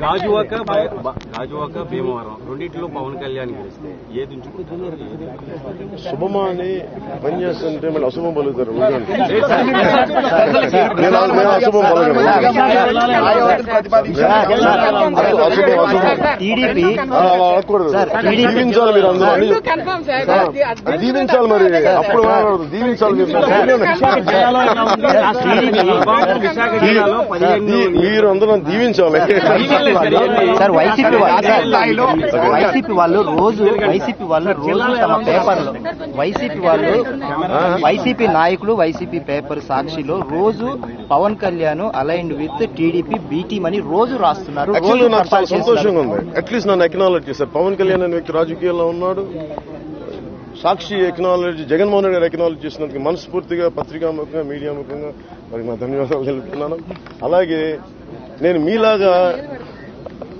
గాజువాక భీమవరం రెండింటిలో పవన్ కళ్యాణ్ గెలిస్తే ఏది ఉంచుకుంటారు? శుభమా అని పనిచేస్తుంటే మళ్ళీ అశుభం పలుకుతారు. అశుభం పలకూడదు. దీవించాలి మీరు అందరూ దీవించాలి. మరి అప్పుడు దీవించాలి మీరు అందరూ దీవించాలి. సార్ వైసీపీ వాళ్ళు రోజు తమ పేపర్లో వైసీపీ నాయకులు వైసీపీ పేపర్ సాక్షిలో రోజు Pawan Kalyan aligned with TDP B team అని రోజు రాస్తున్నారు. నాకు చాలా సంతోషంగా ఉంది. అట్లీస్ట్ నన్ను ఎక్నాలజ్ చేశారు. పవన్ కళ్యాణ్ అనే వ్యక్తి రాజకీయాల్లో ఉన్నాడు. సాక్షి ఎక్నాలజీ, జగన్మోహన్ రెడ్డి గారు ఎక్నాలజీ చేసినందుకు మనస్ఫూర్తిగా పత్రికాముఖంగా మీడియా ముఖంగా వారికి నా ధన్యవాదాలు తెలుపుతున్నాను. అలాగే నేను మీలాగా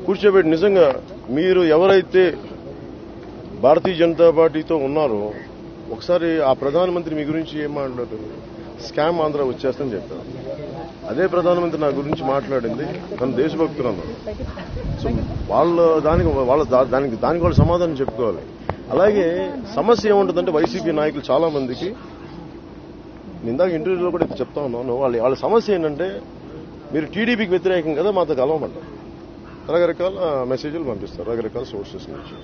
కూర్చోబెట్టి నిజంగా మీరు ఎవరైతే భారతీయ జనతా పార్టీతో ఉన్నారో ఒకసారి ఆ ప్రధానమంత్రి మీ గురించి ఏం మాట్లాడారు? స్కామ్ ఆంధ్ర వచ్చేస్తని చెప్పారు. అదే ప్రధానమంత్రి నా గురించి మాట్లాడింది తన దేశభక్తులు అన్నారు. సో దానికి వాళ్ళు సమాధానం చెప్పుకోవాలి. అలాగే సమస్య ఏముంటుందంటే వైసీపీ నాయకులు చాలా మందికి ఇందాక ఇంటర్వ్యూలో కూడా చెప్తా ఉన్నాను. వాళ్ళ సమస్య ఏంటంటే మీరు టీడీపీకి వ్యతిరేకం కదా మాతో కలవమంటారు. రకరకాల మెసేజ్లు పంపిస్తారు రకరకాల సోర్సెస్ నుంచి.